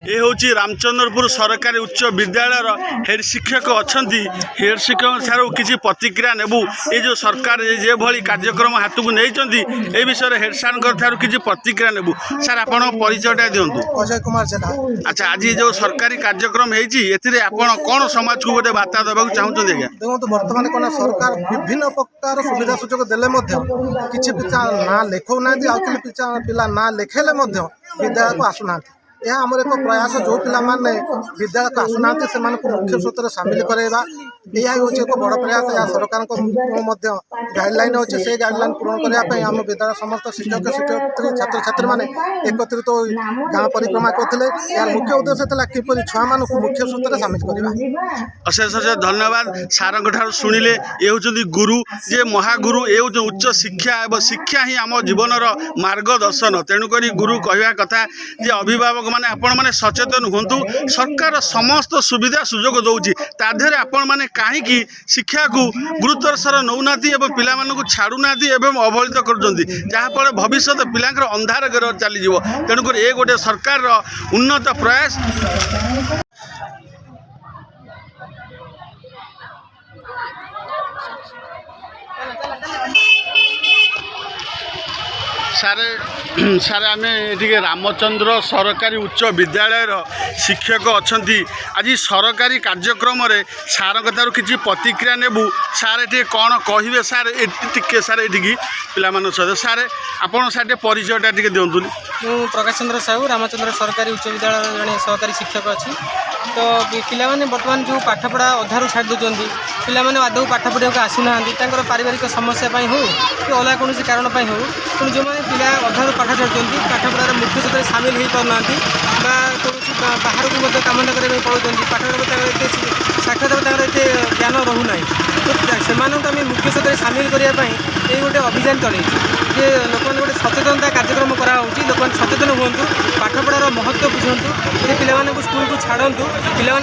ये हूँ रामचंद्रपुर सरकारी उच्च विद्यालय हेड शिक्षक अच्छा हेड शिक्षक सार किसी प्रतिक्रिया नेबू ये जो सरकार जो भाई कार्यक्रम हाथ को नहीं विषय हेड सार किसी प्रतिक्रिया नेबू सार आप परिचयटा दिंतु। अजय कुमार जेठा। अच्छा, आज जो सरकारी कार्यक्रम होती कौन समाज को गोटे वार्ता देवा चाहते हैं? देखो बर्तमान कौन सरकार विभिन्न प्रकार सुविधा सुजोग देले किसी पिता ना लिखौना पिला ना लिखेले विद्यालय को आसुना। यह आमर एक प्रयास जो पिला माने विद्यालय को आसुना से मुख्य स्रोत सामिल कराइबा यह हूँ एक बड़ प्रयास। या सरकार गाइडलाइन अच्छे से गाइडलाइन पूरण करने आम विद्यालय समस्त शिक्षक शिक्षयित्री छात्र छात्री मैंने एकत्रित गाँव परिक्रमा करते। यार मुख्य उद्देश्य था किपर छुआ मान मुख्य स्रोत सामिल करवा। अशेष अशेष धन्यवाद सार शुणिले। ये हूँ गुरु जे महागुरु ये हूँ उच्च शिक्षा एवं शिक्षा ही आम जीवन मार्गदर्शन। तेणुक गुरु कहवा कथा जे अभिभावक माने आपण माने सचेतन हुंतु। सरकार समस्त सुविधा सुजोग दौची ताधरे आपण माने कहीं शिक्षा को गुरुत्वर सर नौना पिला छाड़ूना एवं अवहेलित कर भविष्य पिलांकर अंधार घर चलीज। तेणुक ये गोटे सरकार उन्नत प्रयास। सारे आम ये रामचंद्र सरकारी उच्च विद्यालय शिक्षक अच्छा आज सरकारी कार्यक्रम सार कथार किसी प्रतिक्रिया नेबू। सार ये कौन कहे सार टे सार ये पिला सहित सार आप परिचयटा टे दिंतु। मु प्रकाश चंद्र साहू रामचंद्र सरकारी उच्च विद्यालय जड़े सहकारी शिक्षक अच्छी। तो पिला बर्तमान जो पाठपढ़ा अधारू छाड़ दूसरी पिला आदौ पाठ पढ़ा आसूना पारिवारिक समस्या हो कि अलग कौन कारण हो तेणु जो मैंने पिला अधारू पाठ छाड़ती पाठपढ़ार मुख्य स्रोत में सामिल हो पाना कौन बाहर को कम करने पड़ते पाठ साक्षरता एत ज्ञान रोना। तो से मुख्य स्रोत में सामिल करने ये गोटे अभियान चल लोक गोटे सचेतनता कार्यक्रम कराऊँ। लोक सचेतन हूँ पाठपढ़ार महत्व बुझंतु जे पिला स्कूल को छाड़तु। पिला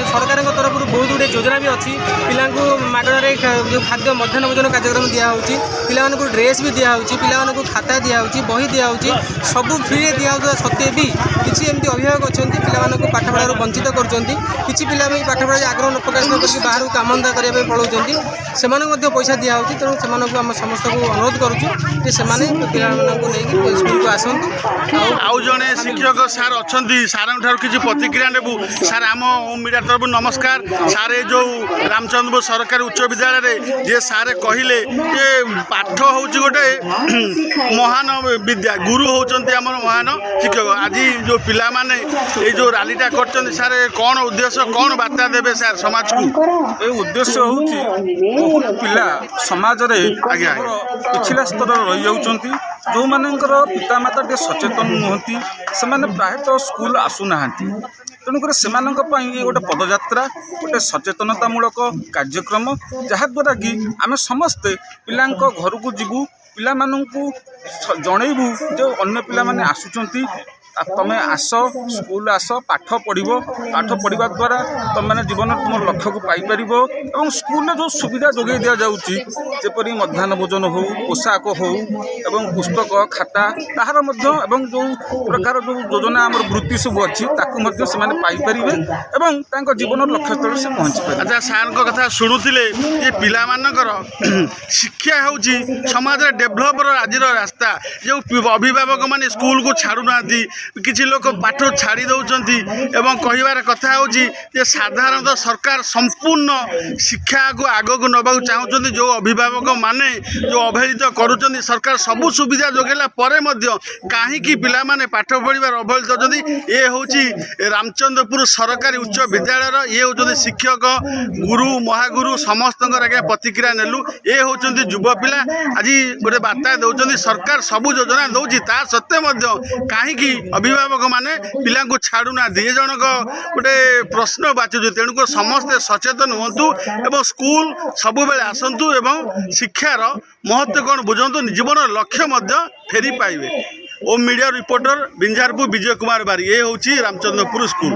सरकार तरफ बहुत गुड़े योजना भी अच्छी पिला मागणारे जो खाद्य मध्याह्न भोजन कार्यक्रम दिखाई पिला ड्रेस भी दिखाई पिला खाता दिखाई बही दिखाई सब फ्री दिखाऊा सत्वे भी किसी एमती अभिभावक अच्छा पिला पाठपढ़ार वंचित कर पिला पाठपढ़ा आग्रह न प्रकाश न करके बाहर कामधंदा करने पलाउंट से पैसा दिखाई। तेणु से आम समस्त को अनुरोध करुँ पिला स्कूल को आसतु। आउ जड़े शिक्षक सार अच्छा सार किसी प्रतिक्रिया नेबू। सार आम मीडिया तरफ नमस्कार। सार जो रामचंद्रपुर सरकारी उच्च विद्यालय जे सारे कहले जे पाठ हूँ गोटे महान विद्या गुरु होती आम महान शिक्षक। आज जो पिला माने ये जो रैलीटा कर सार कौन उद्देश्य कौन वार्ता देवे सार समाज को? ये उद्देश्य हूँ बहुत पिला समाज पिछला स्तर रही जाऊँच जो मानकर पितामाता टे सचेतन नुहति से प्रायतः स्कूल आसुना। तेणुक से गोटे पदयात्रा गोटे सचेतनतामूलक कार्यक्रम जहाद्वारा कि आम समस्ते पिला घर को जीवु पिला जनइबू जो अन्य पिला माने आसुचंती तमें आस स्कूल आस पाठ पढ़ा द्वारा तुम मैंने जीवन तुम लक्ष्य को पाइपर और स्कूल जो सुविधा जोगे दि जापरी मध्याह्न भोजन हो पोशाक हो एवं पुस्तक खाता ताहार जो प्रकार जो योजना आम वृत्ति सब अच्छी पाइपर जीवन लक्ष्य स्थल से पहुँची पारे। अच्छा, सार कथा शुणुले ये पिला शिक्षा हूँ समाज डेभलपर आज रास्ता जो अभिभावक मैंने स्कूल को छाड़ूना किसी लोग पाठ छाड़ी दौरान एवं कहार कथा हूँ साधारणतः सरकार संपूर्ण शिक्षा को आग को नवा चाहते। जो अभिभावक माने जो अवहेलित करुँच सरकार सबू सुविधा जोगेला कहीं पिला माने पाठ पढ़ार अवहेलित होती। ये हूँ रामचंद्रपुर सरकारी उच्च विद्यालय ये हूँ शिक्षक गुरु महागुरु समस्त आगे प्रतिक्रिया नेलु। ये हूँ युवा पिला आज गोटे वार्ता दौरान सरकार सबू योजना दौर ता सत्वे कहीं अभिभावक माने पिला को छाड़ूना ये जनक गोटे प्रश्न बाचुचे। तेणुक समस्ते सचेतन हूँ एवं स्कूल सबु बेले आसतु एवं शिक्षार महत्व कौन बुझंतु जीवन लक्ष्य फेरी पाइबे। ओ मीडिया रिपोर्टर बिंझारपुर विजय कुमार बारी ये हूँ रामचंद्रपुर स्कूल।